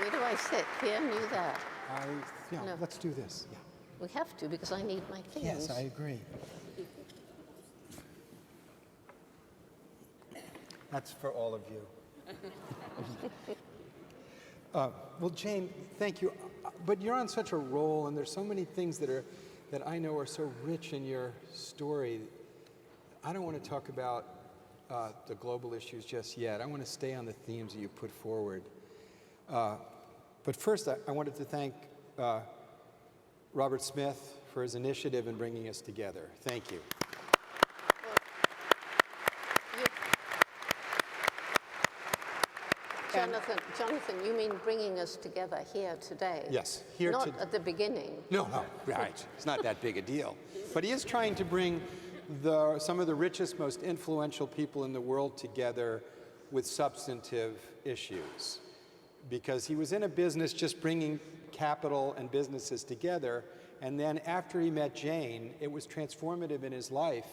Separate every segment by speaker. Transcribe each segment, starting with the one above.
Speaker 1: Where do I sit? Here, you there?
Speaker 2: Yeah,
Speaker 1: No.
Speaker 2: let's do this. Yeah.
Speaker 1: We have to, because I need my things.
Speaker 2: Yes, I agree. That's for all of you. Well, Jane, thank you. But you're on such a roll, and there's so many things that I know are so rich in your story. I don't want to talk about the global issues just yet. I want to stay on the themes that you put forward. But first, I wanted to thank Robert Smith for his initiative in bringing us together. Thank you.
Speaker 1: Jonathan, you mean bringing us together here today?
Speaker 2: Yes,
Speaker 1: Not at the beginning.
Speaker 2: No, right. It's not that big a deal. But he is trying to bring some of the richest, most influential people in the world together with substantive issues. Because he was in a business just bringing capital and businesses together, and then after he met Jane, it was transformative in his life,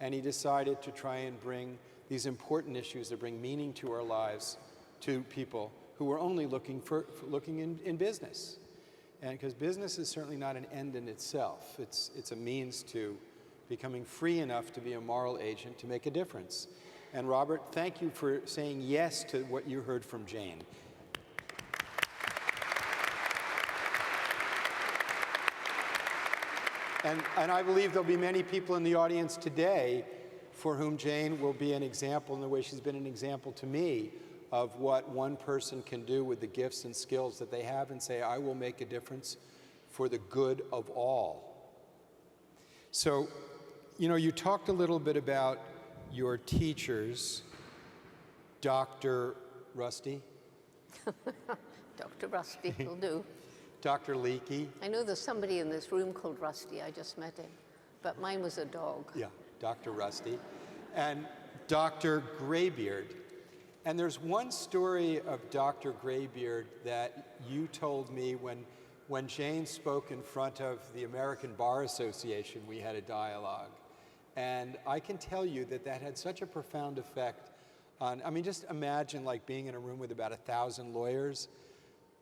Speaker 2: and he decided to try and bring these important issues that bring meaning to our lives to people who were only looking in business. And because business is certainly not an end in itself. It's a means to becoming free enough to be a moral agent to make a difference. And Robert, thank you for saying yes to what you heard from Jane. And I believe there'll be many people in the audience today for whom Jane will be an example in the way she's been an example to me of what one person can do with the gifts and skills that they have and say, I will make a difference for the good of all. So, you know, you talked a little bit about your teachers, Dr. Rusty.
Speaker 1: Dr. Rusty will do.
Speaker 2: Dr. Leakey.
Speaker 1: I know there's somebody in this room called Rusty. I just met him. But mine was a dog.
Speaker 2: Yeah, Dr. Rusty. And Dr. Graybeard. And there's one story of Dr. Graybeard that you told me when Jane spoke in front of the American Bar Association. We had a dialogue. And I can tell you that that had such a profound effect on, I mean, just imagine like being in a room with about 1,000 lawyers.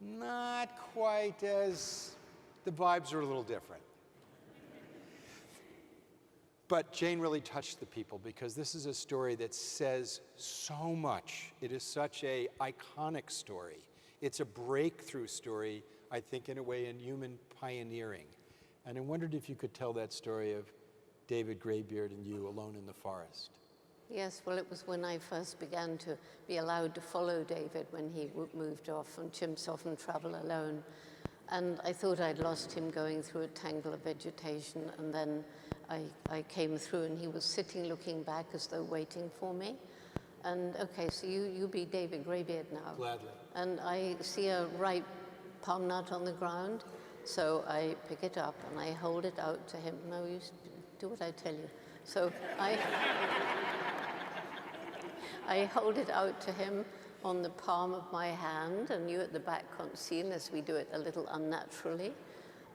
Speaker 2: Not quite as, the vibes are a little different. But Jane really touched the people because this is a story that says so much. It is such an iconic story. It's a breakthrough story, I think, in a way, in human pioneering. And I wondered if you could tell that story of David Graybeard and you alone in the forest.
Speaker 1: Yes, well, it was when I first began to be allowed to follow David when he moved off and chimps often travel alone. And I thought I'd lost him going through a tangle of vegetation, and then I came through and he was sitting looking back as though waiting for me. And okay, so you be David Graybeard now.
Speaker 2: Gladly.
Speaker 1: And I see a ripe palm nut on the ground, so I pick it up and I hold it out to him. No, you do what I tell you. So I hold it out to him on the palm of my hand, and you at the back can't see unless we do it a little unnaturally.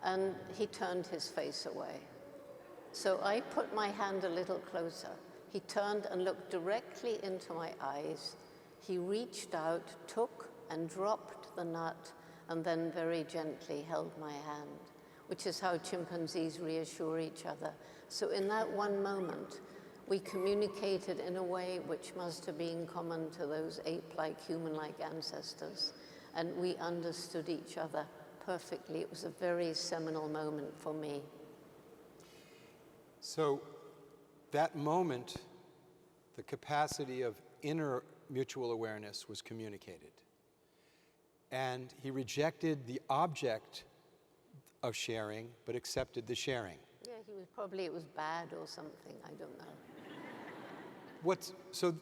Speaker 1: And he turned his face away. So I put my hand a little closer. He turned and looked directly into my eyes. He reached out, took and dropped the nut, and then very gently held my hand, which is how chimpanzees reassure each other. So in that one moment, we communicated in a way which must have been common to those ape-like, human-like ancestors. And we understood each other perfectly. It was a very seminal moment for me.
Speaker 2: So that moment, the capacity of inner mutual awareness was communicated. And he rejected the object of sharing, but accepted the sharing.
Speaker 1: Yeah, it was bad or something, I don't know.
Speaker 2: So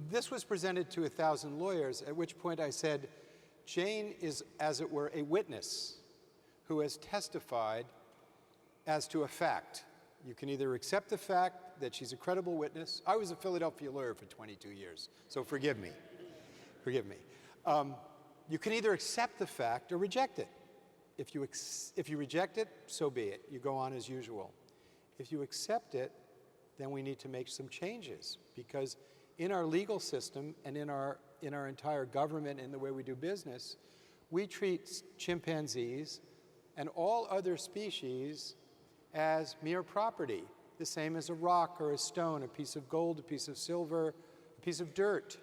Speaker 2: this was presented to 1,000 lawyers, at which point I said, Jane is, as it were, a witness who has testified as to a fact. You can either accept the fact that she's a credible witness. I was a Philadelphia lawyer for 22 years, so forgive me. Forgive me. You can either accept the fact or reject it. If you reject it, so be it. You go on as usual. If you accept it, then we need to make some changes, because in our legal system and in our entire government and the way we do business, we treat chimpanzees and all other species as mere property, the same as a rock or a stone, a piece of gold, a piece of silver, a piece of dirt.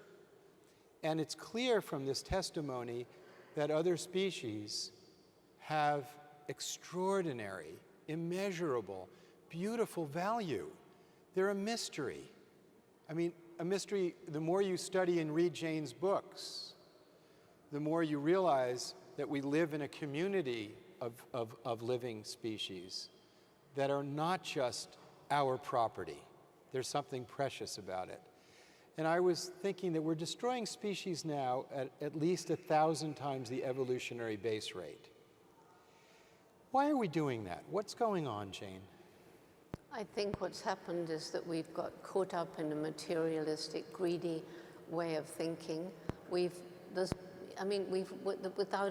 Speaker 2: And it's clear from this testimony that other species have extraordinary, immeasurable, beautiful value. They're a mystery. I mean, a mystery, the more you study and read Jane's books, the more you realize that we live in a community of living species that are not just our property. There's something precious about it. And I was thinking that we're destroying species now at least 1,000 times the evolutionary base rate. Why are we doing that? What's going on, Jane?
Speaker 1: I think what's happened is that we've got caught up in a materialistic, greedy way of thinking. Without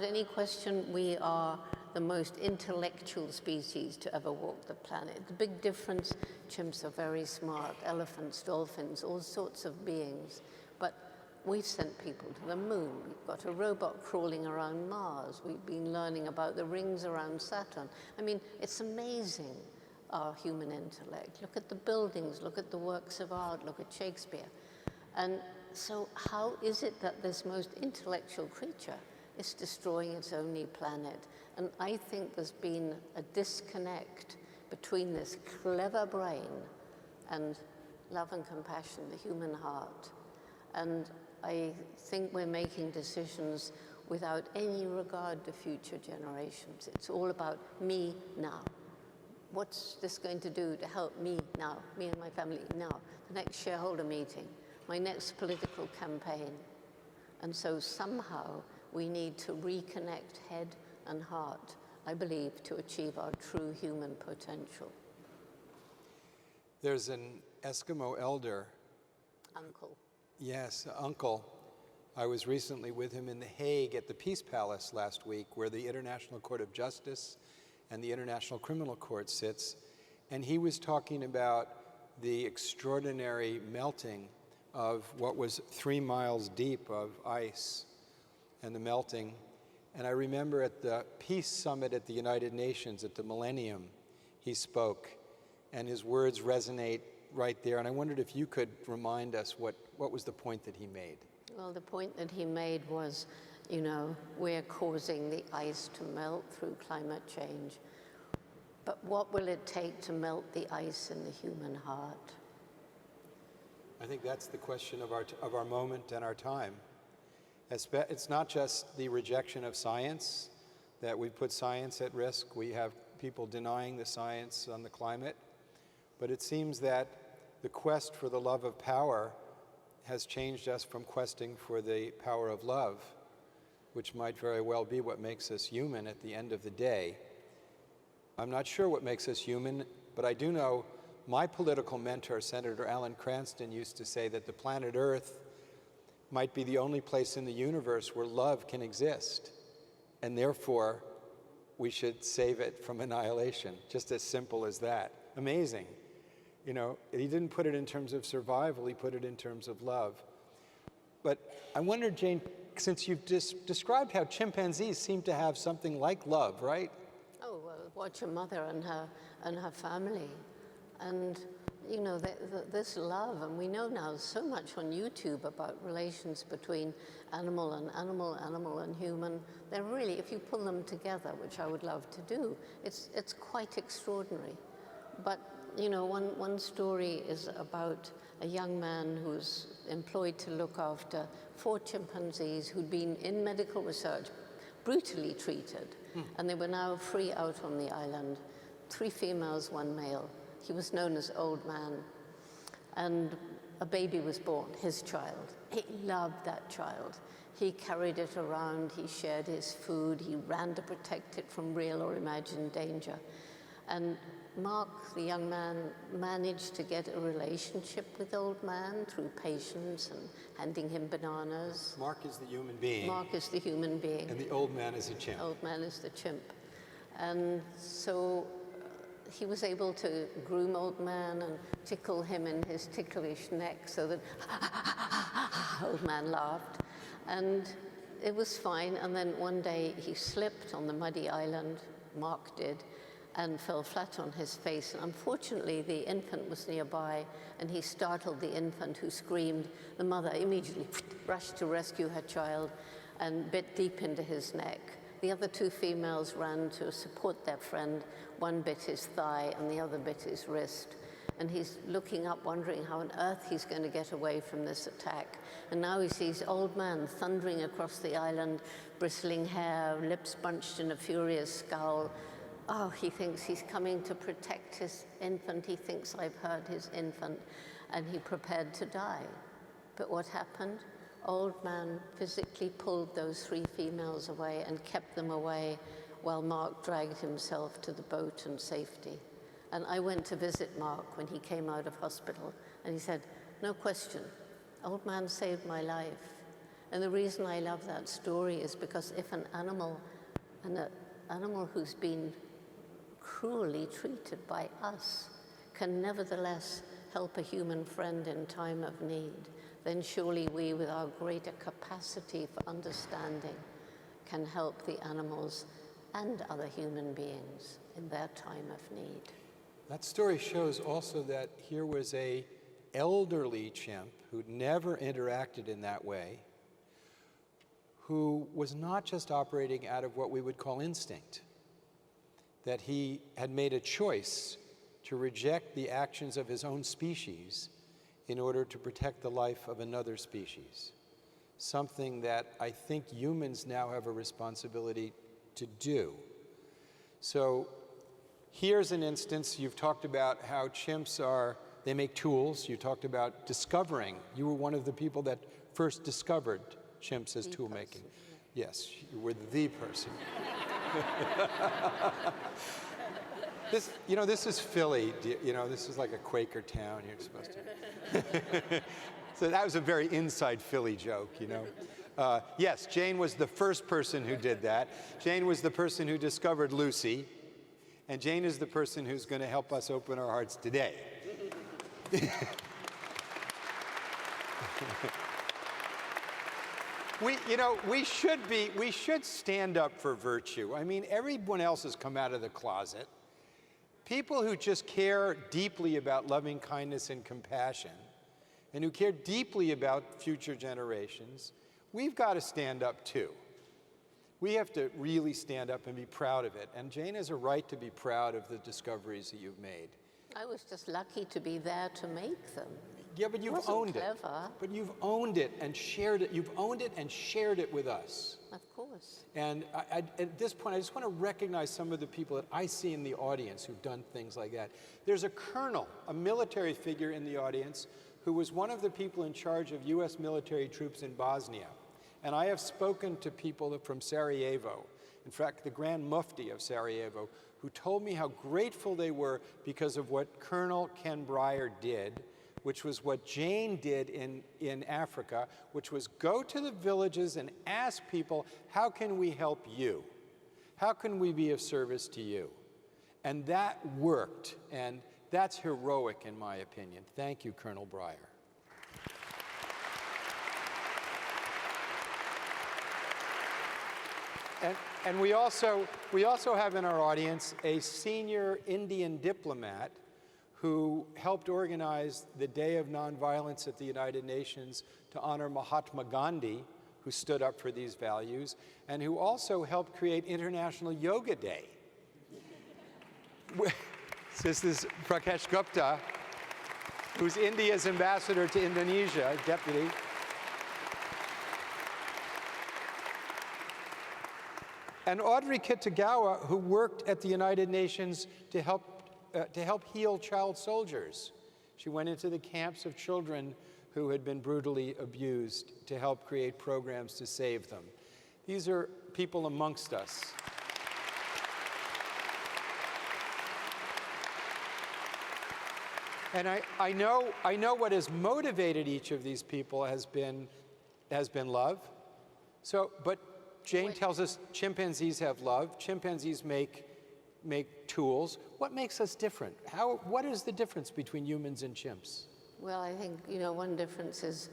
Speaker 1: any question, we are the most intellectual species to ever walk the planet. The big difference, chimps are very smart, elephants, dolphins, all sorts of beings. But we've sent people to the moon. We've got a robot crawling around Mars. We've been learning about the rings around Saturn. I mean, it's amazing, our human intellect. Look at the buildings, look at the works of art, look at Shakespeare. And so how is it that this most intellectual creature is destroying its only planet? And I think there's been a disconnect between this clever brain and love and compassion, the human heart. And I think we're making decisions without any regard to future generations. It's all about me now. What's this going to do to help me now, me and my family now? The next shareholder meeting, my next political campaign. And so somehow we need to reconnect head and heart, I believe, to achieve our true human potential.
Speaker 2: There's an Eskimo elder.
Speaker 1: Uncle.
Speaker 2: Yes, uncle. I was recently with him in The Hague at the Peace Palace last week, where the International Court of Justice and the International Criminal Court sits, and he was talking about the extraordinary melting of what was 3 miles deep of ice and the melting. And I remember at the Peace Summit at the United Nations at the Millennium, he spoke, and his words resonate right there. And I wondered if you could remind us what was the point that he made.
Speaker 1: Well, the point that he made was, you know, we're causing the ice to melt through climate change. But what will it take to melt the ice in the human heart?
Speaker 2: I think that's the question of our moment and our time. It's not just the rejection of science, that we put science at risk. We have people denying the science on the climate. But it seems that the quest for the love of power has changed us from questing for the power of love, which might very well be what makes us human at the end of the day. I'm not sure what makes us human, but I do know my political mentor, Senator Alan Cranston, used to say that the planet Earth might be the only place in the universe where love can exist, and therefore we should save it from annihilation, just as simple as that. Amazing. You know, he didn't put it in terms of survival, he put it in terms of love. But I wonder, Jane, since you've described how chimpanzees seem to have something like love, right?
Speaker 1: Oh, well, watch a mother and her family. And, you know, this love, and we know now so much on YouTube about relations between animal and human. They're really, if you pull them together, which I would love to do, it's quite extraordinary. But, you know, one story is about a young man who's employed to look after 4 chimpanzees who'd been in medical research, brutally treated, and they were now free out on the island. 3 females, 1 male. He was known as Old Man. And a baby was born, his child. He loved that child. He carried it around, he shared his food, he ran to protect it from real or imagined danger. And Mark, the young man, managed to get a relationship with Old Man through patience and handing him bananas.
Speaker 2: Mark is the human being.
Speaker 1: Mark is the human being.
Speaker 2: And the Old Man is a chimp.
Speaker 1: Old Man is the chimp. And so he was able to groom Old Man and tickle him in his ticklish neck so that Old Man laughed. And it was fine. And then one day he slipped on the muddy island, Mark did, and fell flat on his face. And unfortunately, the infant was nearby, and he startled the infant, who screamed. The mother immediately rushed to rescue her child and bit deep into his neck. The other two females ran to support their friend. One bit his thigh, and the other bit his wrist. And he's looking up, wondering how on earth he's going to get away from this attack. And now he sees old man thundering across the island, bristling hair, lips bunched in a furious scowl. Oh, he thinks he's coming to protect his infant. He thinks I've hurt his infant, and he prepared to die. But what happened? Old man physically pulled those three females away and kept them away while Mark dragged himself to the boat and safety. And I went to visit Mark when he came out of hospital, and he said, no question, old man saved my life. And the reason I love that story is because if an animal who's been cruelly treated by us can nevertheless help a human friend in time of need, then surely we, with our greater capacity for understanding, can help the animals and other human beings in their time of need.
Speaker 2: That story shows also that here was an elderly chimp who'd never interacted in that way, who was not just operating out of what we would call instinct, that he had made a choice to reject the actions of his own species in order to protect the life of another species, something that I think humans now have a responsibility to do. So here's an instance. You've talked about how chimps they make tools. You talked about discovering. You were one of the people that first discovered chimps as tool making. Yes, you were the person. This is Philly. This is like a Quaker town. You're supposed to. So that was a very inside Philly joke, Yes, Jane was the first person who did that. Jane was the person who discovered Lucy. And Jane is the person who's going to help us open our hearts today. We should stand up for virtue. I mean, everyone else has come out of the closet. People who just care deeply about loving kindness and compassion, and who care deeply about future generations, we've got to stand up too. We have to really stand up and be proud of it. And Jane has a right to be proud of the discoveries that you've made.
Speaker 1: I was just lucky to be there to make them.
Speaker 2: Yeah, but you've owned it. But you've owned it and shared it. You've owned it and shared it with us.
Speaker 1: Of course.
Speaker 2: And at this point, I just want to recognize some of the people that I see in the audience who've done things like that. There's a colonel, a military figure in the audience, who was one of the people in charge of U.S. military troops in Bosnia. And I have spoken to people from Sarajevo, in fact, the Grand Mufti of Sarajevo, who told me how grateful they were because of what Colonel Ken Breyer did, which was what Jane did in Africa, which was go to the villages and ask people, how can we help you? How can we be of service to you? And that worked, and that's heroic in my opinion. Thank you, Colonel Breyer. And we also have in our audience a senior Indian diplomat who helped organize the Day of Nonviolence at the United Nations to honor Mahatma Gandhi, who stood up for these values, and who also helped create International Yoga Day. This is Prakash Gupta, who's India's ambassador to Indonesia, deputy. And Audrey Kitagawa, who worked at the United Nations to help heal child soldiers. She went into the camps of children who had been brutally abused to help create programs to save them. These are people amongst us. And I know what has motivated each of these people has been love. But Jane tells us chimpanzees have love. Chimpanzees make tools. What makes us different? What is the difference between humans and chimps?
Speaker 1: Well, I think, one difference is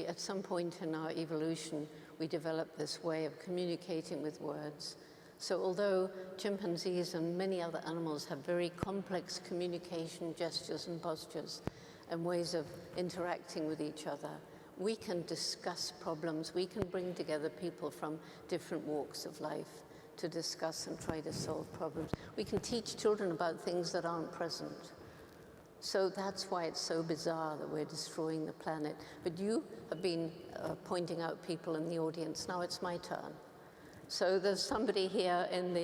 Speaker 1: at some point in our evolution, we developed this way of communicating with words. So although chimpanzees and many other animals have very complex communication gestures and postures and ways of interacting with each other, we can discuss problems. We can bring together people from different walks of life to discuss and try to solve problems. We can teach children about things that aren't present. So that's why it's so bizarre that we're destroying the planet. But you have been pointing out people in the audience. Now it's my turn. So there's somebody here in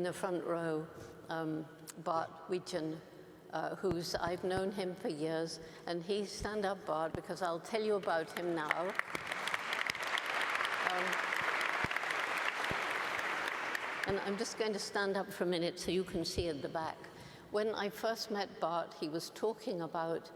Speaker 1: the front row, Bart Wiegand, I've known him for years, and stand up, Bart, because I'll tell you about him now. And I'm just going to stand up for a minute so you can see at the back. When I first met Bart, he was talking about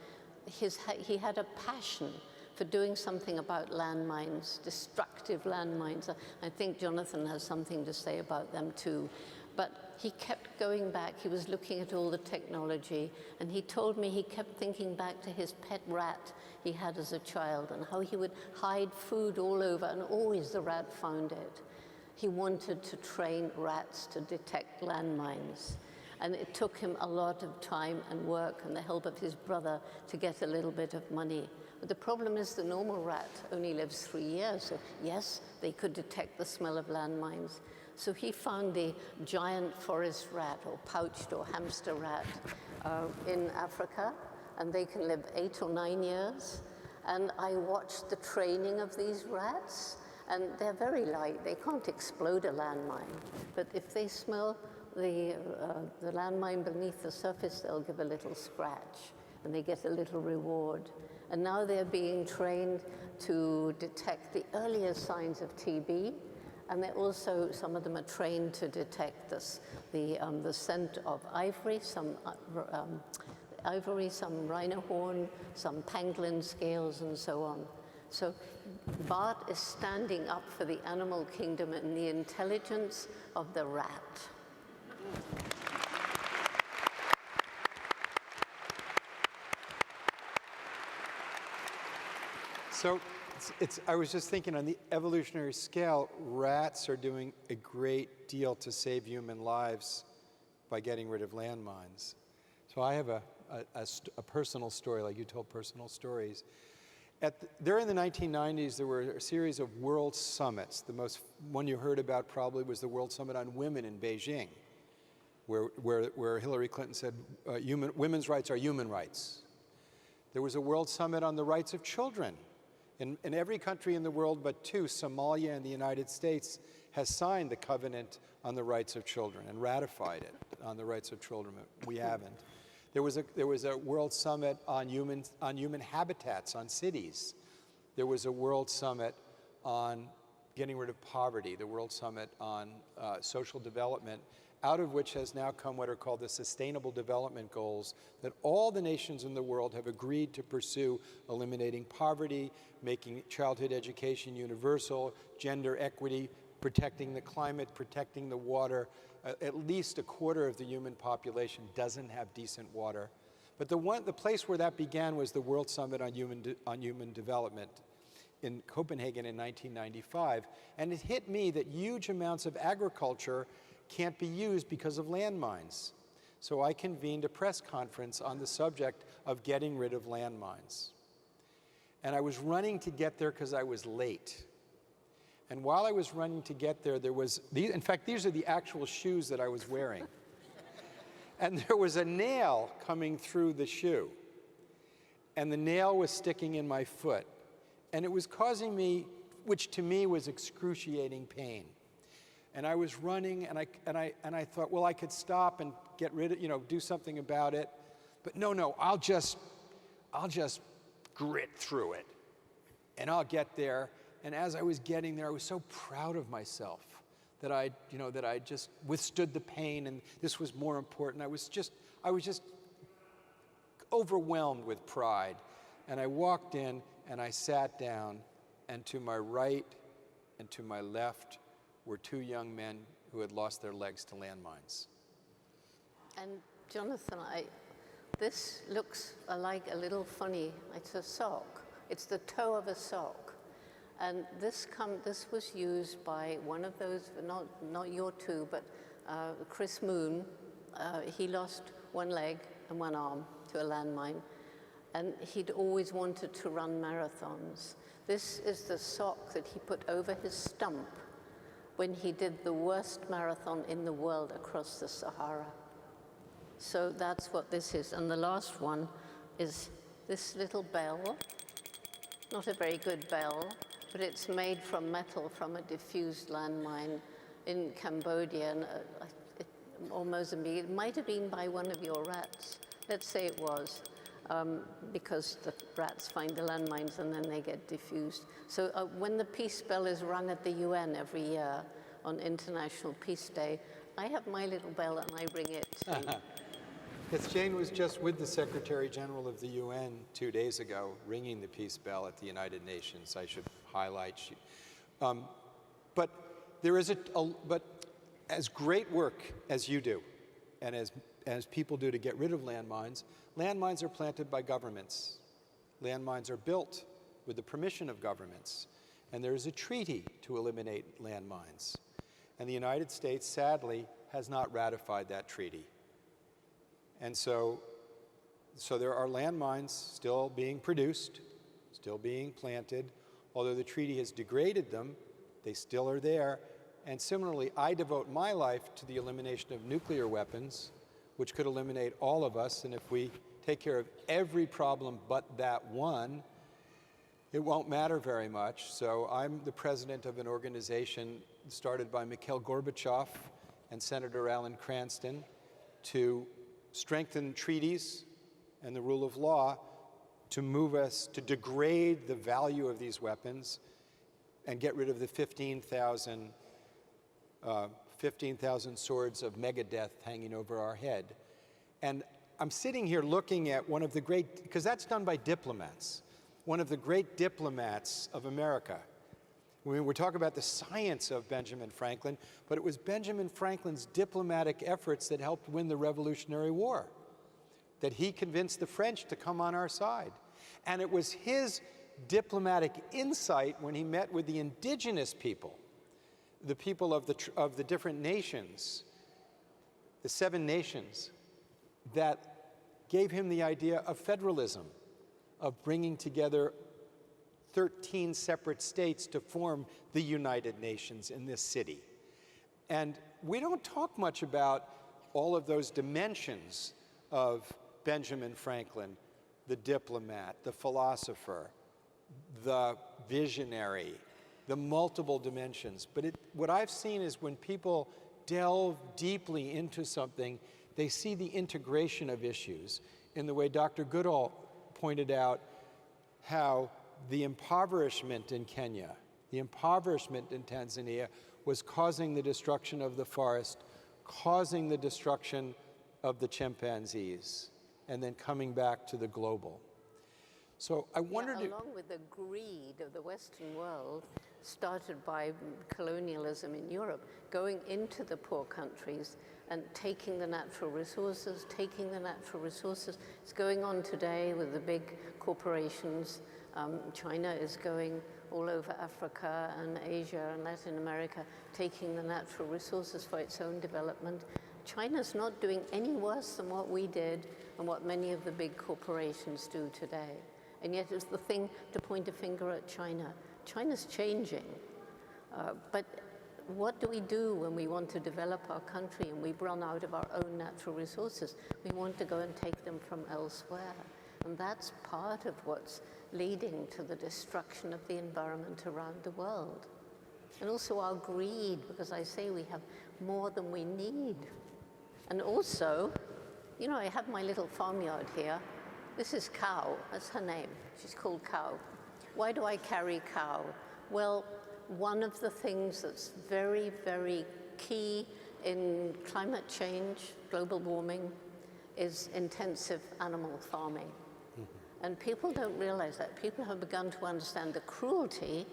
Speaker 1: he had a passion for doing something about landmines, destructive landmines. I think Jonathan has something to say about them too. But he kept going back. He was looking at all the technology, and he told me he kept thinking back to his pet rat he had as a child and how he would hide food all over, and always the rat found it. He wanted to train rats to detect landmines. And it took him a lot of time and work and the help of his brother to get a little bit of money. But the problem is the normal rat only lives 3 years. So yes, they could detect the smell of landmines. So he found the giant forest rat, or pouched or hamster rat, in Africa, and they can live 8 or 9 years. And I watched the training of these rats, and they're very light. They can't explode a landmine, but if they smell the landmine beneath the surface, they'll give a little scratch, and they get a little reward. And now they're being trained to detect the earliest signs of TB, and they're also, some of them are trained to detect the scent of ivory, some rhino horn, some pangolin scales, and so on. So Bart is standing up for the animal kingdom and the intelligence of the rat.
Speaker 2: So I was just thinking, on the evolutionary scale, rats are doing a great deal to save human lives by getting rid of landmines. So I have a personal story, like you told personal stories. During the 1990s, there were a series of world summits. The most one you heard about probably was the World Summit on Women in Beijing, where Hillary Clinton said women's rights are human rights. There was a World Summit on the rights of children. In every country in the world but 2, Somalia and the United States, has signed the Covenant on the Rights of Children and ratified it on the rights of children. We haven't. There was a World Summit on human habitats, on cities. There was a World Summit on getting rid of poverty, the World Summit on social development, out of which has now come what are called the Sustainable Development Goals, that all the nations in the world have agreed to pursue: eliminating poverty, making childhood education universal, gender equity, protecting the climate, protecting the water. At least a quarter of the human population doesn't have decent water. But the place where that began was the World Summit on Human Development in Copenhagen in 1995. And it hit me that huge amounts of agriculture can't be used because of landmines. So I convened a press conference on the subject of getting rid of landmines. And I was running to get there because I was late. And while I was running to get there, in fact, these are the actual shoes that I was wearing. And there was a nail coming through the shoe. And the nail was sticking in my foot. And it was causing me, which to me was excruciating pain. And I was running, and I thought, well, I could stop and get rid of, do something about it. But no, I'll just grit through it, and I'll get there. And as I was getting there, I was so proud of myself that I just withstood the pain, and this was more important. I was just overwhelmed with pride. And I walked in, and I sat down, and to my right and to my left were 2 young men who had lost their legs to landmines.
Speaker 1: And Jonathan, this looks like a little funny. It's a sock. It's the toe of a sock. And this was used by one of those, not your two, but Chris Moon. He lost one leg and one arm to a landmine, and he'd always wanted to run marathons. This is the sock that he put over his stump when he did the worst marathon in the world across the Sahara. So that's what this is. And the last one is this little bell. Not a very good bell, but it's made from metal from a diffused landmine in Cambodia or Mozambique. It might have been by one of your rats. Let's say it was, because the rats find the landmines and then they get diffused. So when the peace bell is rung at the UN every year on International Peace Day, I have my little bell and I ring it too.
Speaker 2: Yes, Jane was just with the Secretary General of the UN 2 days ago, ringing the peace bell at the United Nations. I should highlight. But there is but as great work as you do, and as people do to get rid of landmines are planted by governments. Landmines are built with the permission of governments, and there is a treaty to eliminate landmines. And the United States, sadly, has not ratified that treaty. And so there are landmines still being produced, still being planted. Although the treaty has degraded them, they still are there. And similarly, I devote my life to the elimination of nuclear weapons, which could eliminate all of us. And if we take care of every problem but that one, it won't matter very much. So I'm the president of an organization started by Mikhail Gorbachev and Senator Alan Cranston to strengthen treaties and the rule of law to move us to degrade the value of these weapons and get rid of the 15,000 swords of megadeath hanging over our head. And I'm sitting here looking at one of the great, because that's done by diplomats, one of the great diplomats of America. We're talking about the science of Benjamin Franklin, but it was Benjamin Franklin's diplomatic efforts that helped win the Revolutionary War, that he convinced the French to come on our side. And it was his diplomatic insight when he met with the indigenous people, the people of the different nations, the 7 nations, that gave him the idea of federalism, of bringing together 13 separate states to form the United Nations in this city. And we don't talk much about all of those dimensions of Benjamin Franklin, the diplomat, the philosopher, the visionary, the multiple dimensions. But what I've seen is when people delve deeply into something, they see the integration of issues in the way Dr. Goodall pointed out how the impoverishment in Kenya, the impoverishment in Tanzania was causing the destruction of the forest, causing the destruction of the chimpanzees, and then coming back to the global. So I wondered...
Speaker 1: Yeah, along with the greed of the Western world, started by colonialism in Europe, going into the poor countries and taking the natural resources. It's going on today with the big corporations. China is going all over Africa and Asia and Latin America, taking the natural resources for its own development. China's not doing any worse than what we did and what many of the big corporations do today. And yet it's the thing to point a finger at China. China's changing. But what do we do when we want to develop our country and we've run out of our own natural resources? We want to go and take them from elsewhere. And that's part of what's leading to the destruction of the environment around the world. And also our greed, because I say we have more than we need. And also, you know, I have my little farmyard here. This is Cow, that's her name. She's called Cow. Why do I carry Cow? Well, one of the things that's very, very key in climate change, global warming, is intensive animal farming. And people don't realize that. People have begun to understand the cruelty.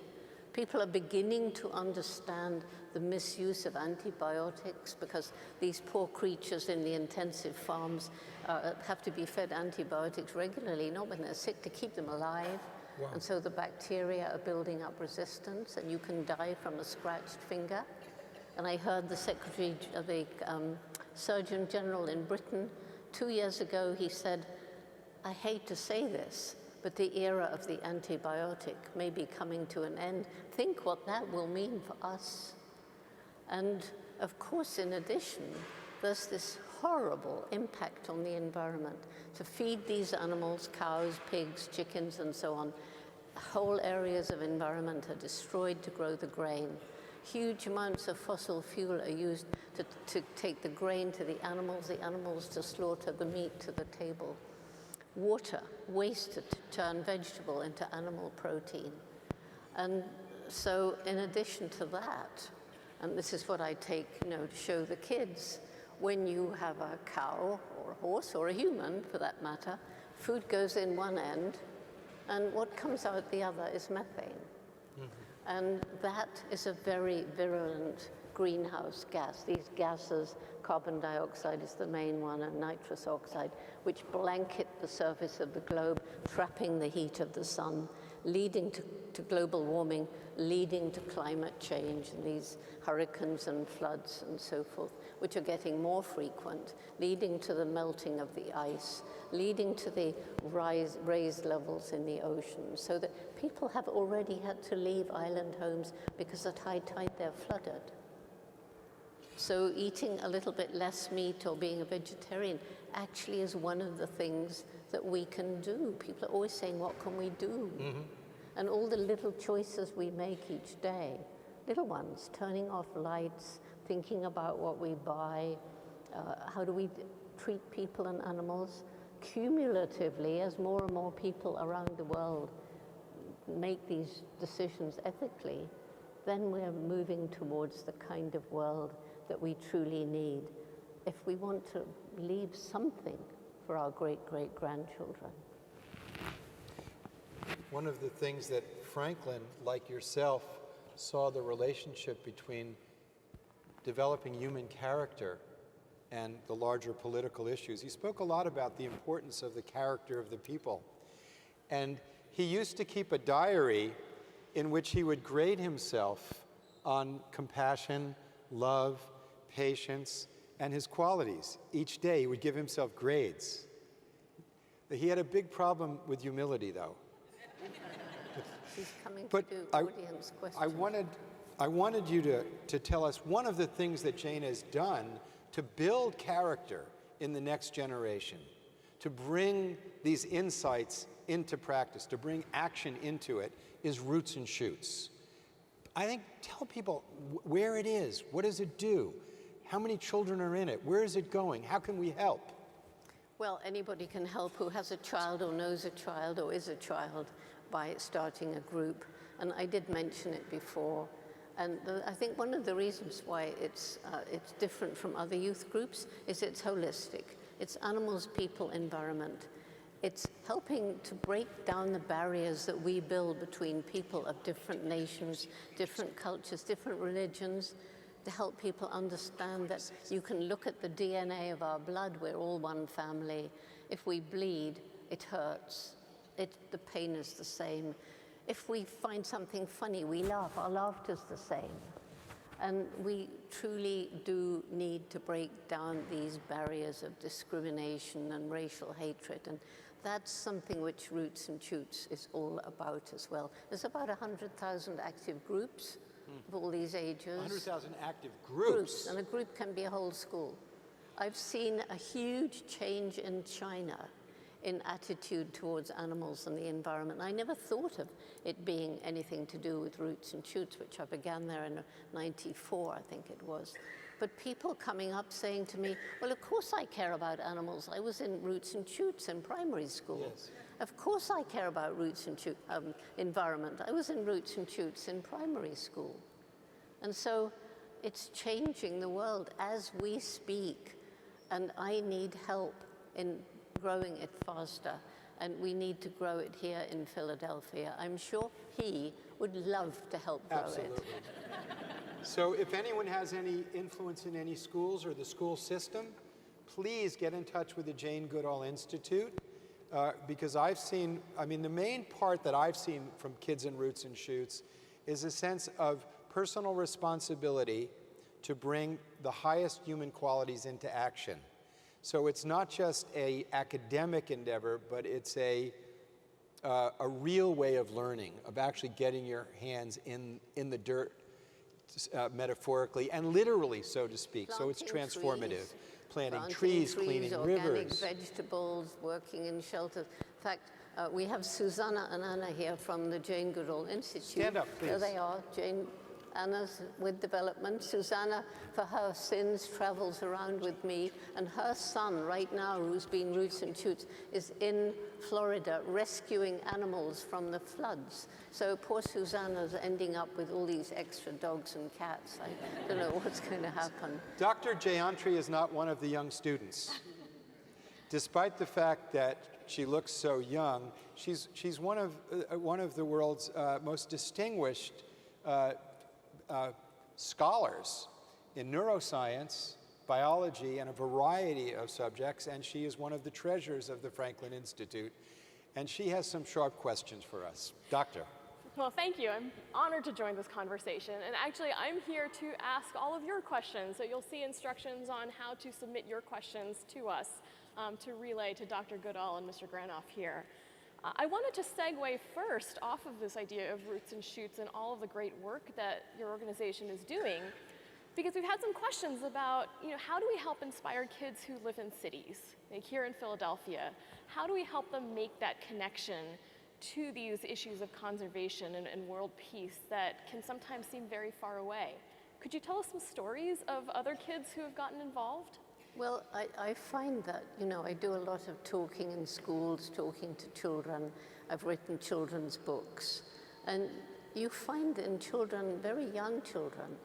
Speaker 1: People are beginning to understand the misuse of antibiotics because these poor creatures in the intensive farms have to be fed antibiotics regularly, not when they're sick, to keep them alive.
Speaker 2: Wow.
Speaker 1: And so the bacteria are building up resistance, and you can die from a scratched finger. And I heard the Surgeon General in Britain 2 years ago, he said, I hate to say this, but the era of the antibiotic may be coming to an end. Think what that will mean for us. And of course, in addition, there's this horrible impact on the environment. To feed these animals, cows, pigs, chickens, and so on, whole areas of environment are destroyed to grow the grain. Huge amounts of fossil fuel are used to take the grain to the animals to slaughter the meat to the table. Water wasted to turn vegetable into animal protein. And so in addition to that, and this is what I take, to show the kids, when you have a cow or a horse or a human, for that matter, food goes in one end, and what comes out the other is methane. And that is a very virulent greenhouse gas. These gases, carbon dioxide is the main one, and nitrous oxide, which blanket the surface of the globe, trapping the heat of the sun, leading to global warming, leading to climate change, and these hurricanes and floods and so forth, which are getting more frequent, leading to the melting of the ice, leading to the raised levels in the ocean, so that people have already had to leave island homes because at high tide they're flooded. So eating a little bit less meat or being a vegetarian actually is one of the things that we can do. People are always saying, what can we do? And all the little choices we make each day, little ones, turning off lights, thinking about what we buy, how do we treat people and animals, cumulatively, as more and more people around the world make these decisions ethically, then we're moving towards the kind of world that we truly need if we want to leave something for our great-great-grandchildren.
Speaker 2: One of the things that Franklin, like yourself, saw the relationship between developing human character and the larger political issues. He spoke a lot about the importance of the character of the people. And he used to keep a diary in which he would grade himself on compassion, love, patience, and his qualities. Each day he would give himself grades. He had a big problem with humility, though.
Speaker 1: She's coming
Speaker 2: But
Speaker 1: to do audience questions.
Speaker 2: I wanted you to tell us one of the things that Jane has done to build character in the next generation, to bring these insights into practice, to bring action into it, is Roots and Shoots. I think, tell people where it is, what does it do, how many children are in it, where is it going, how can we help?
Speaker 1: Well, anybody can help who has a child or knows a child or is a child by starting a group. And I did mention it before. And I think one of the reasons why it's different from other youth groups is it's holistic. It's animals, people, environment. It's helping to break down the barriers that we build between people of different nations, different cultures, different religions, to help people understand that you can look at the DNA of our blood, we're all one family. If we bleed, it hurts. The pain is the same. If we find something funny, we laugh. Our laughter's the same. And we truly do need to break down these barriers of discrimination and racial hatred. And that's something which Roots and Shoots is all about as well. There's about 100,000 active groups of all these ages.
Speaker 2: 100,000 active groups.
Speaker 1: And a group can be a whole school. I've seen a huge change in China in attitude towards animals and the environment. I never thought of it being anything to do with Roots and Shoots, which I began there in '94, I think it was. But people coming up saying to me, well, of course I care about animals. I was in Roots and Shoots in primary school.
Speaker 2: Yes.
Speaker 1: Of course I care about Roots and Shoots, environment. I was in Roots and Shoots in primary school. And so it's changing the world as we speak. And I need help in growing it faster, and we need to grow it here in Philadelphia. I'm sure he would love to help grow
Speaker 2: Absolutely.
Speaker 1: it.
Speaker 2: So if anyone has any influence in any schools or the school system, please get in touch with the Jane Goodall Institute. because I've seen, I mean, the main part that I've seen from kids in Roots and Shoots is a sense of personal responsibility to bring the highest human qualities into action. So it's not just an academic endeavor, but it's a real way of learning, of actually getting your hands in the dirt, metaphorically and literally, so to speak. So it's transformative. Planting trees, cleaning
Speaker 1: organic
Speaker 2: rivers.
Speaker 1: Vegetables, working in shelters. In fact, we have Susanna and Anna here from the Jane Goodall Institute.
Speaker 2: Stand up, please.
Speaker 1: There they are. Anna's with development. Susanna, for her sins, travels around with me. And her son, right now, who's been Roots and Shoots, is in Florida rescuing animals from the floods. So poor Susanna's ending up with all these extra dogs and cats. I don't know what's going to happen.
Speaker 2: Dr. Jayantri is not one of the young students. Despite the fact that she looks so young, she's one of the world's most distinguished scholars in neuroscience, biology, and a variety of subjects, and she is one of the treasures of the Franklin Institute. And she has some sharp questions for us. Doctor.
Speaker 3: Well, thank you. I'm honored to join this conversation. And actually, I'm here to ask all of your questions. So you'll see instructions on how to submit your questions to us to relay to Dr. Goodall and Mr. Granoff here. I wanted to segue first off of this idea of Roots and Shoots and all of the great work that your organization is doing, because we've had some questions about, how do we help inspire kids who live in cities, like here in Philadelphia? How do we help them make that connection to these issues of conservation and world peace that can sometimes seem very far away? Could you tell us some stories of other kids who have gotten involved?
Speaker 1: Well, I find that, I do a lot of talking in schools, talking to children. I've written children's books. And you find in children, very young children,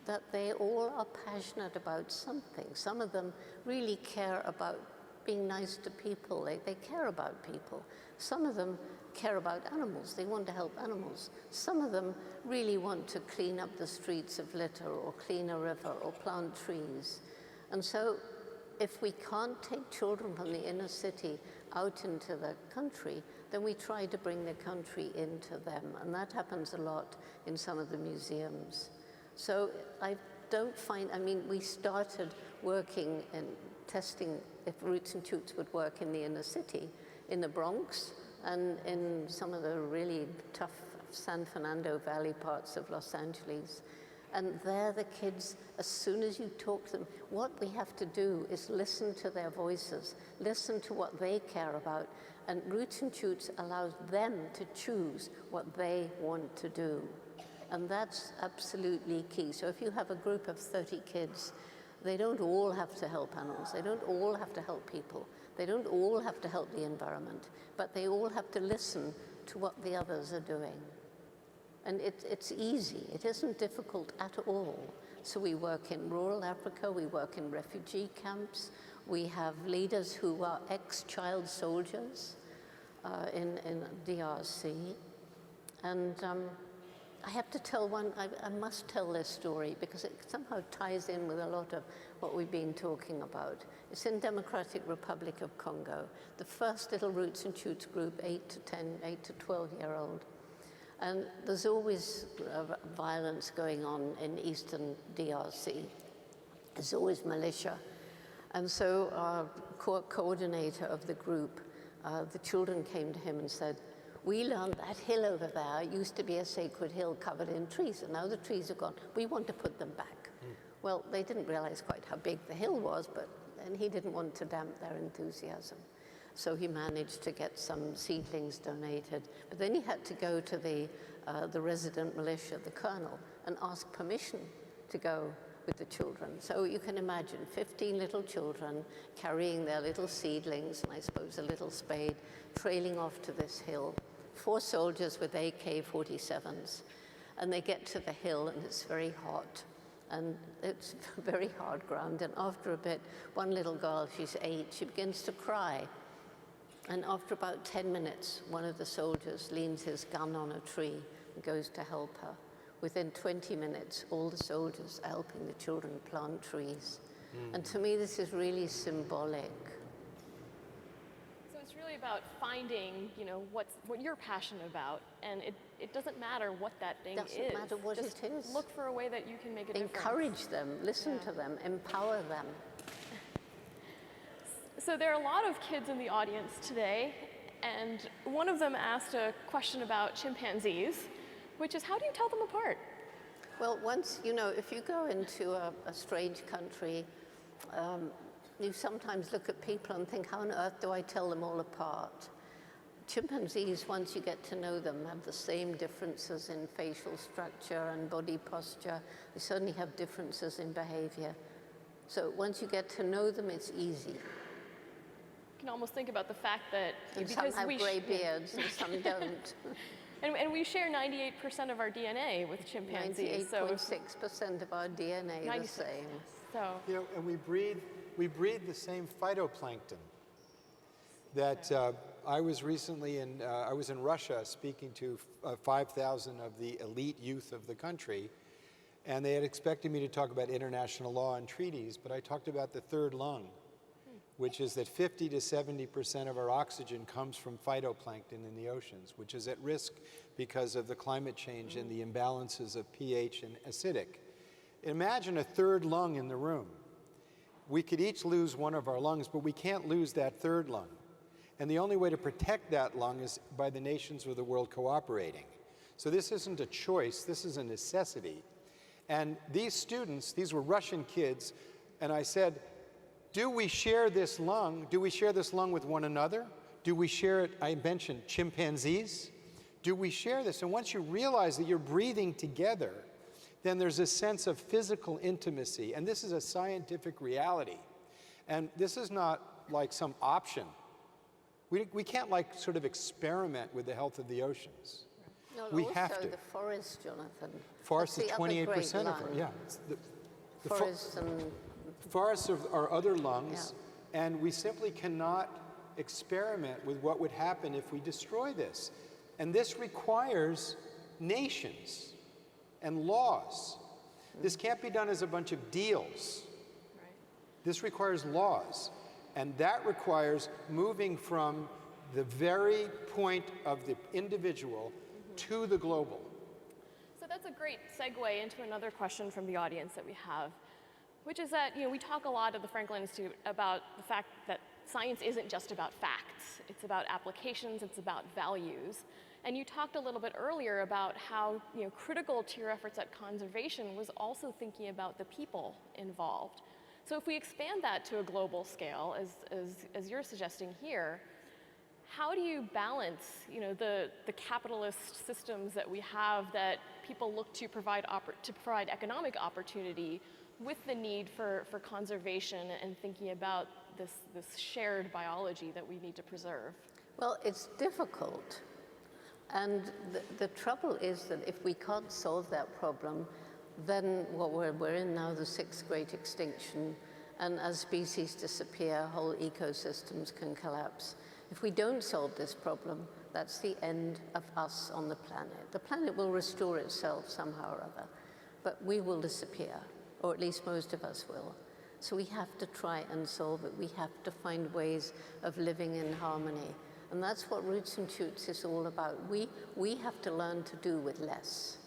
Speaker 1: that they all are passionate about something. Some of them really care about being nice to people. They care about people. Some of them care about animals. They want to help animals. Some of them really want to clean up the streets of litter or clean a river or plant trees. And so if we can't take children from the inner city out into the country, then we try to bring the country into them. And that happens a lot in some of the museums. So I don't find, we started working and testing if Roots and Shoots would work in the inner city, in the Bronx, and in some of the really tough San Fernando Valley parts of Los Angeles. And there the kids, as soon as you talk to them, what we have to do is listen to their voices, listen to what they care about, and Roots and Shoots allows them to choose what they want to do. And that's absolutely key. So if you have a group of 30 kids, they don't all have to help animals, they don't all have to help people, they don't all have to help the environment, but they all have to listen to what the others are doing. And it's easy, it isn't difficult at all. So we work in rural Africa, we work in refugee camps, we have leaders who are ex-child soldiers in DRC. And I have to tell I must tell this story because it somehow ties in with a lot of what we've been talking about. It's in Democratic Republic of Congo, the first little Roots and Shoots group, 8 to 12-year-old. And there's always violence going on in eastern DRC. There's always militia. And so our coordinator of the group, the children came to him and said, we learned that hill over there used to be a sacred hill covered in trees, and now the trees are gone. We want to put them back. Well, they didn't realize quite how big the hill was, and he didn't want to damp their enthusiasm. So he managed to get some seedlings donated. But then he had to go to the resident militia, the colonel, and ask permission to go with the children. So you can imagine 15 little children carrying their little seedlings, and I suppose a little spade, trailing off to this hill. 4 soldiers with AK-47s. And they get to the hill, and it's very hot. And it's very hard ground. And after a bit, one little girl, she's 8, she begins to cry. And after about 10 minutes, one of the soldiers leans his gun on a tree and goes to help her. Within 20 minutes, all the soldiers are helping the children plant trees. And to me, this is really symbolic.
Speaker 3: So it's really really about finding, what you're passionate about, and it doesn't matter what that thing is.
Speaker 1: Doesn't matter what
Speaker 3: Just
Speaker 1: it is.
Speaker 3: look for a way that you can make a difference.
Speaker 1: Encourage them, listen to them, empower them.
Speaker 3: So there are a lot of kids in the audience today, and one of them asked a question about chimpanzees, which is, how do you tell them apart?
Speaker 1: Well, once, if you go into a strange country, you sometimes look at people and think, how on earth do I tell them all apart? Chimpanzees, once you get to know them, have the same differences in facial structure and body posture. They certainly have differences in behavior. So once you get to know them, it's easy.
Speaker 3: You can almost think about the fact that
Speaker 1: And some have gray beards and some don't.
Speaker 3: And we share 98% of our DNA with chimpanzees.
Speaker 1: 98.6% of our DNA are the same.
Speaker 3: So.
Speaker 2: And we breed the same phytoplankton. That I was recently I was in Russia speaking to 5,000 of the elite youth of the country, and they had expected me to talk about international law and treaties, but I talked about the third lung, which is that 50 to 70% of our oxygen comes from phytoplankton in the oceans, which is at risk because of the climate change and the imbalances of pH and acidic. Imagine a third lung in the room. We could each lose one of our lungs, but we can't lose that third lung. And the only way to protect that lung is by the nations of the world cooperating. So this isn't a choice, this is a necessity. And these students, these were Russian kids, and I said, do we share this lung? Do we share this lung with one another? Do we share it, I mentioned chimpanzees? Do we share this? And once you realize that you're breathing together, then there's a sense of physical intimacy. And this is a scientific reality. And this is not like some option. We can't sort of experiment with the health of the oceans.
Speaker 1: No,
Speaker 2: we
Speaker 1: also
Speaker 2: have to.
Speaker 1: The forest, Jonathan.
Speaker 2: Forests is
Speaker 1: That's the other
Speaker 2: 28%
Speaker 1: great
Speaker 2: of
Speaker 1: lung.
Speaker 2: it. Yeah.
Speaker 1: Forests and
Speaker 2: Forests are other lungs, and we simply cannot experiment with what would happen if we destroy this. And this requires nations and laws. This can't be done as a bunch of deals.
Speaker 3: Right.
Speaker 2: This requires laws. And that requires moving from the very point of the individual to the global.
Speaker 3: So that's a great segue into another question from the audience that we have, which is that, we talk a lot at the Franklin Institute about the fact that science isn't just about facts. It's about applications, it's about values. And you talked a little bit earlier about how, critical to your efforts at conservation was also thinking about the people involved. So if we expand that to a global scale, as you're suggesting here, how do you balance, the capitalist systems that we have that people look to provide economic opportunity with the need for conservation and thinking about this shared biology that we need to preserve?
Speaker 1: Well, it's difficult. And the trouble is that if we can't solve that problem, then what we're in now, the sixth great extinction, and as species disappear, whole ecosystems can collapse. If we don't solve this problem, that's the end of us on the planet. The planet will restore itself somehow or other, but we will disappear, or at least most of us will. So we have to try and solve it. We have to find ways of living in harmony. And that's what Roots and Shoots is all about. We have to learn to do with less.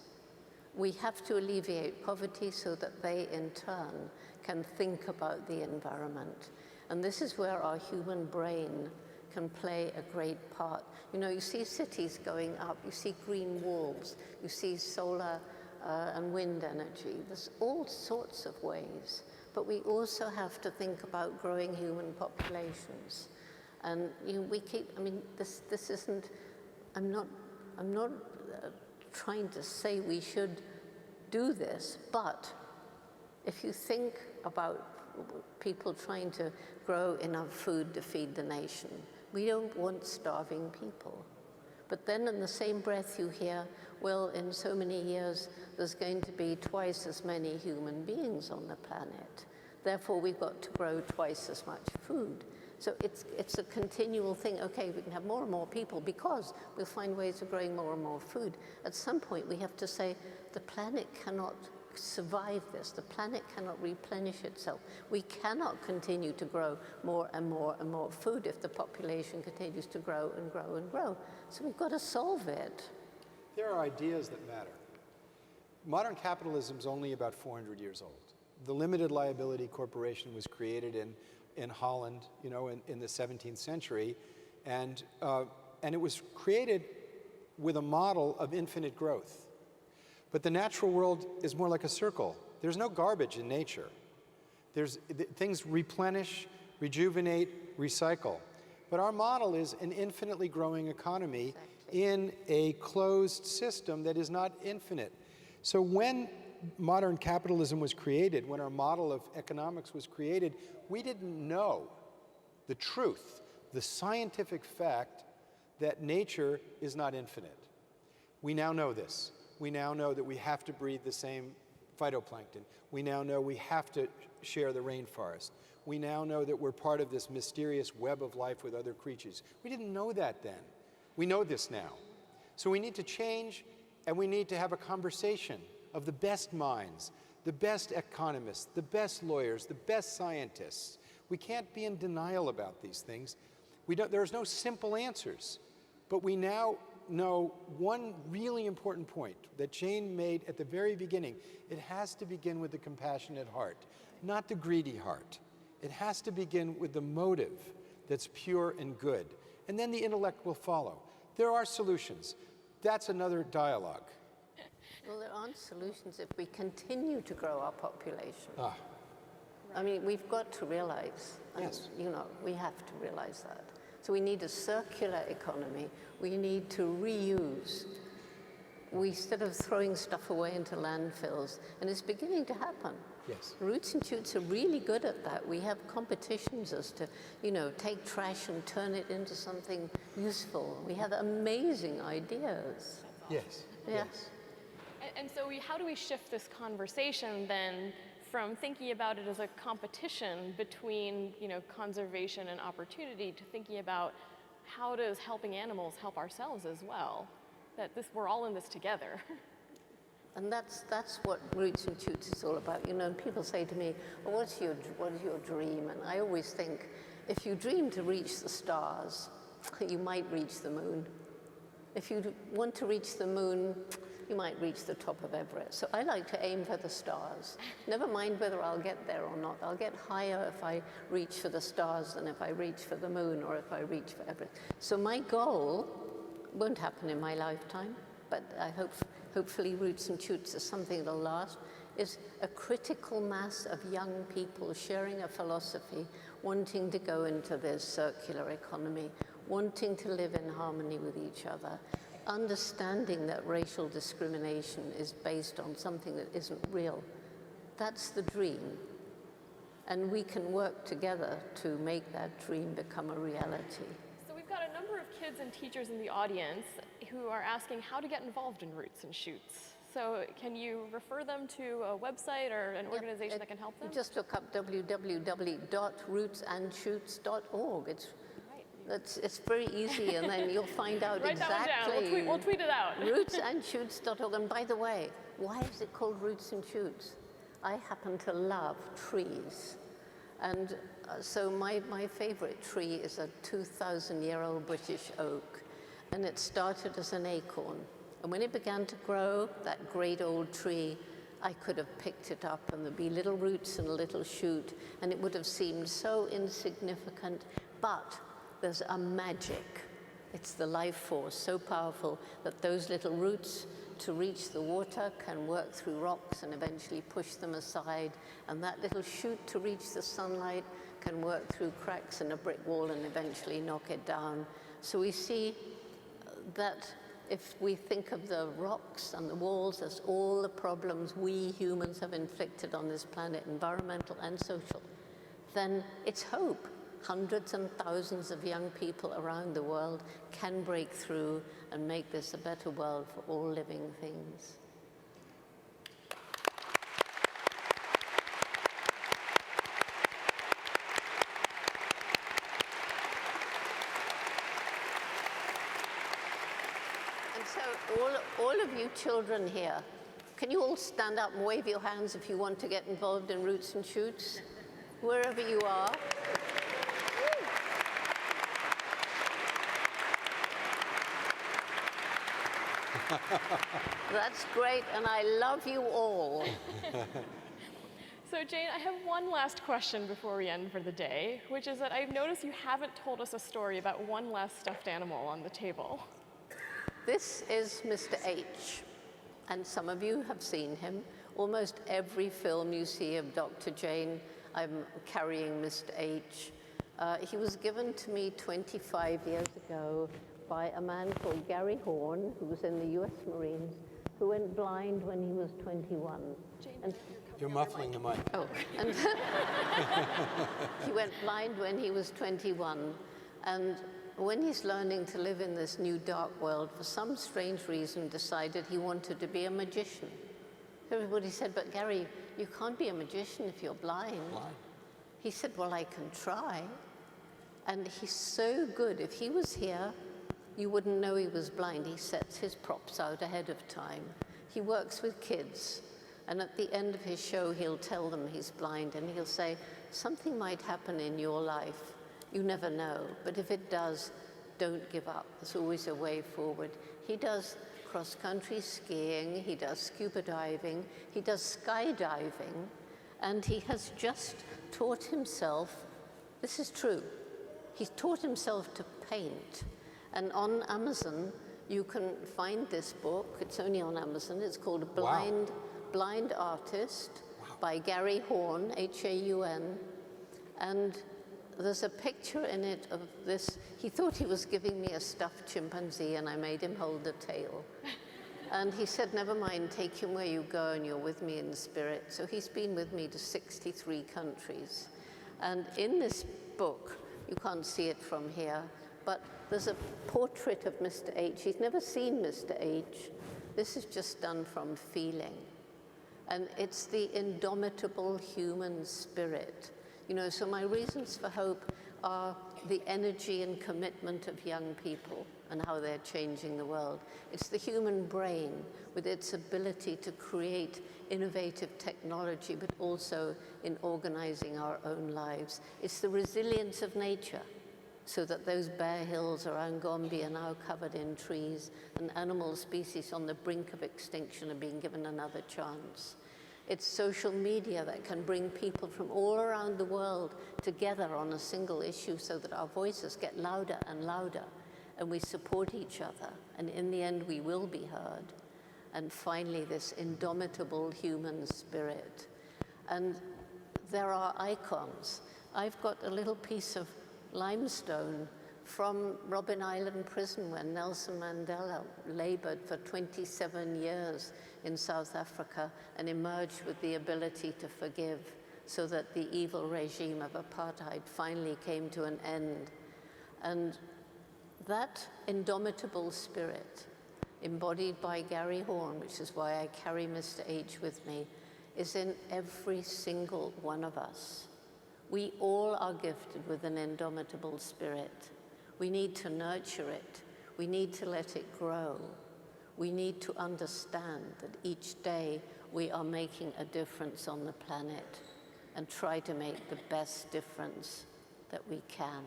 Speaker 1: We have to alleviate poverty so that they, in turn, can think about the environment. And this is where our human brain can play a great part. You see cities going up, you see green walls, you see solar and wind energy. There's all sorts of ways. But we also have to think about growing human populations. And this isn't, I'm not trying to say we should do this, but if you think about people trying to grow enough food to feed the nation, we don't want starving people. But then in the same breath you hear, well, in so many years, there's going to be twice as many human beings on the planet. Therefore, we've got to grow twice as much food. So it's a continual thing. Okay, we can have more and more people because we'll find ways of growing more and more food. At some point, we have to say the planet cannot survive this. The planet cannot replenish itself. We cannot continue to grow more and more and more food if the population continues to grow and grow and grow. So we've got to solve it.
Speaker 2: There are ideas that matter. Modern capitalism is only about 400 years old. The limited liability corporation was created in Holland, you know, in the 17th century, and it was created with a model of infinite growth. But the natural world is more like a circle. There's no garbage in nature. Things replenish, rejuvenate, recycle. But our model is an infinitely growing economy in a closed system that is not infinite. So when modern capitalism was created, when our model of economics was created, we didn't know the truth, the scientific fact that nature is not infinite. We now know this. We now know that we have to breathe the same phytoplankton. We now know we have to share the rainforest. We now know that we're part of this mysterious web of life with other creatures. We didn't know that then. We know this now. So we need to change, and we need to have a conversation of the best minds, the best economists, the best lawyers, the best scientists. We can't be in denial about these things. There's no simple answers, but we now know one really important point that Jane made at the very beginning. It has to begin with the compassionate heart, not the greedy heart. It has to begin with the motive that's pure and good, and then the intellect will follow. There are solutions. That's another dialogue.
Speaker 1: Well, there aren't solutions if we continue to grow our population. I mean, we've got to realize,
Speaker 2: Yes.
Speaker 1: you know, we have to realize that. So we need a circular economy. We need to reuse. Instead of throwing stuff away into landfills, and it's beginning to happen.
Speaker 2: Yes.
Speaker 1: Roots and Shoots are really good at that. We have competitions as to, you know, take trash and turn it into something useful. We have amazing ideas.
Speaker 2: Yes.
Speaker 1: Yes.
Speaker 3: And so how do we shift this conversation then from thinking about it as a competition between, you know, conservation and opportunity to thinking about how does helping animals help ourselves as well? That we're all in this together.
Speaker 1: And that's what Roots and Shoots is all about. You know, and people say to me, well, what is your dream? And I always think, if you dream to reach the stars, you might reach the moon. If you want to reach the moon, you might reach the top of Everest. So I like to aim for the stars. Never mind whether I'll get there or not. I'll get higher if I reach for the stars than if I reach for the moon or if I reach for Everest. So my goal won't happen in my lifetime, but I hopefully Roots and Shoots is something that'll last, is a critical mass of young people sharing a philosophy, wanting to go into this circular economy, wanting to live in harmony with each other, understanding that racial discrimination is based on something that isn't real. That's the dream. And we can work together to make that dream become a reality.
Speaker 3: So we've got a number of kids and teachers in the audience who are asking how to get involved in Roots and Shoots. So can you refer them to a website or an organization that can help them?
Speaker 1: You just look up www.rootsandshoots.org. It's very easy, and then you'll find out
Speaker 3: Write
Speaker 1: exactly.
Speaker 3: that one down. We'll tweet it out.
Speaker 1: Rootsandshoots.org. And by the way, why is it called Roots and Shoots? I happen to love trees. And so my favorite tree is a 2,000-year-old British oak. And it started as an acorn. And when it began to grow, that great old tree, I could have picked it up and there'd be little roots and a little shoot, and it would have seemed so insignificant, but there's a magic. It's the life force so powerful that those little roots to reach the water can work through rocks and eventually push them aside, and that little shoot to reach the sunlight can work through cracks in a brick wall and eventually knock it down. So we see that if we think of the rocks and the walls as all the problems we humans have inflicted on this planet, environmental and social, then it's hope. Hundreds and thousands of young people around the world can break through and make this a better world for all living things. And so all of you children here, Can you all stand up and wave your hands if you want to get involved in Roots and Shoots, wherever you are? That's great, and I love you all.
Speaker 3: So Jane, I have one last question before we end for the day, which is that I've noticed you haven't told us a story about one less stuffed animal on the table.
Speaker 1: This is Mr. H, and some of you have seen him. Almost every film you see of Dr. Jane, I'm carrying Mr. H. He was given to me 25 years ago by a man called Gary Horn, who was in the US Marines, who went blind when he was 21.
Speaker 3: Jane,
Speaker 2: You're muffling the mic.
Speaker 1: Oh, and he went blind when he was 21. And when he's learning to live in this new dark world, for some strange reason decided he wanted to be a magician. Everybody said, but Gary, you can't be a magician if you're blind. He said, well, I can try. And he's so good. If he was here, you wouldn't know he was blind. He sets his props out ahead of time. He works with kids. And at the end of his show, he'll tell them he's blind, and he'll say, something might happen in your life. You never know, but if it does, don't give up. There's always a way forward. He does cross-country skiing, he does scuba diving, he does skydiving, and he has just taught himself, this is true, he's taught himself to paint. And on Amazon, you can find this book. It's only on Amazon. It's called Blind Artist by Gary Horn, H-A-U-N. And there's a picture in it of this. He thought he was giving me a stuffed chimpanzee, and I made him hold the tail. And he said, never mind, take him where you go, and you're with me in spirit. So he's been with me to 63 countries. And in this book, you can't see it from here, but there's a portrait of Mr. H. He's never seen Mr. H. This is just done from feeling. And it's the indomitable human spirit. You know, so my reasons for hope are the energy and commitment of young people and how they're changing the world. It's the human brain with its ability to create innovative technology, but also in organizing our own lives. It's the resilience of nature, so that those bare hills around Gombe are now covered in trees, and animal species on the brink of extinction are being given another chance. It's social media that can bring people from all around the world together on a single issue so that our voices get louder and louder, and we support each other, and in the end we will be heard. And finally, this indomitable human spirit. And there are icons. I've got a little piece of limestone from Robben Island prison, where Nelson Mandela labored for 27 years in South Africa and emerged with the ability to forgive, so that the evil regime of apartheid finally came to an end. And that indomitable spirit, embodied by Gary Horn, which is why I carry Mr. H with me, is in every single one of us. We all are gifted with an indomitable spirit. We need to nurture it. We need to let it grow. We need to understand that each day we are making a difference on the planet, and try to make the best difference that we can.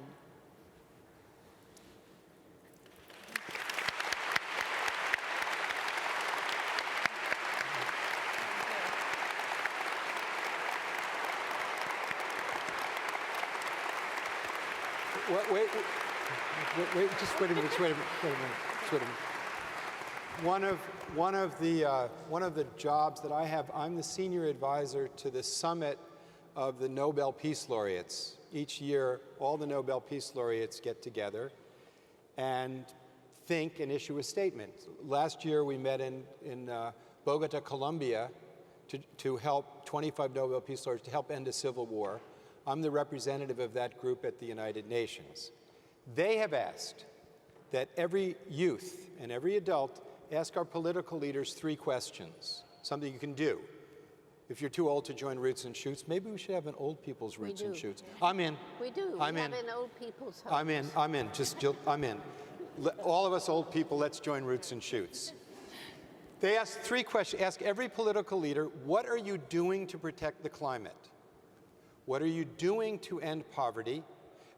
Speaker 2: Just wait a minute. One of the jobs that I have, I'm the senior advisor to the summit of the Nobel Peace Laureates. Each year, all the Nobel Peace Laureates get together and think and issue a statement. Last year, we met in Bogota, Colombia, to help 25 Nobel Peace Laureates to help end a civil war. I'm the representative of that group at the United Nations. They have asked that every youth and every adult ask our political leaders 3 questions, something you can do. If you're too old to join Roots and Shoots, maybe we should have an old people's Roots and Shoots. I'm in.
Speaker 1: We do.
Speaker 2: I'm
Speaker 1: we
Speaker 2: in.
Speaker 1: have an old people's home.
Speaker 2: I'm in. I'm in. I'm in. All of us old people, let's join Roots and Shoots. They asked 3 questions. Ask every political leader, what are you doing to protect the climate? What are you doing to end poverty?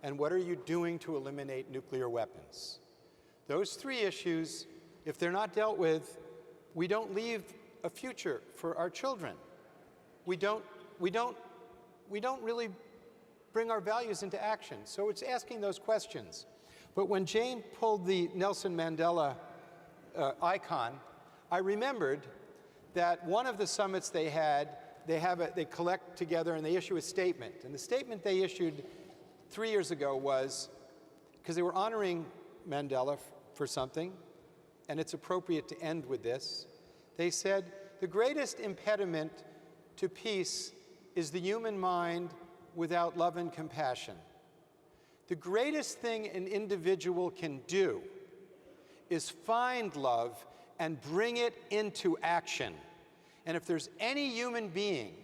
Speaker 2: And what are you doing to eliminate nuclear weapons? Those 3 issues, if they're not dealt with, we don't leave a future for our children. We don't really bring our values into action. So it's asking those questions. But when Jane pulled the Nelson Mandela icon, I remembered that one of the summits they had, they collect together and they issue a statement. And the statement they issued 3 years ago was, because they were honoring Mandela for something, and it's appropriate to end with this, they said, the greatest impediment to peace is the human mind without love and compassion. The greatest thing an individual can do is find love and bring it into action. And if there's any human being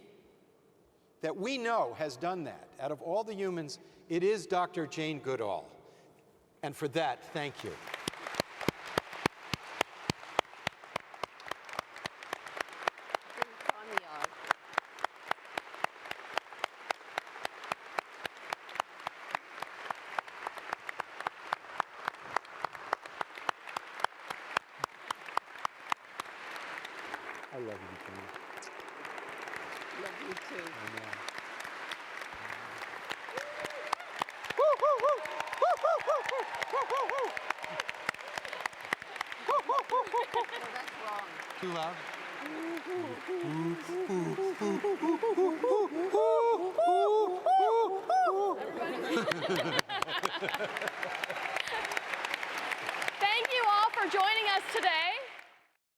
Speaker 2: that we know has done that, out of all the humans, it is Dr. Jane Goodall. And for that, thank you. I love you, Jane.
Speaker 1: Love you too.
Speaker 2: I know.
Speaker 1: Well, that's wrong.
Speaker 2: Too loud?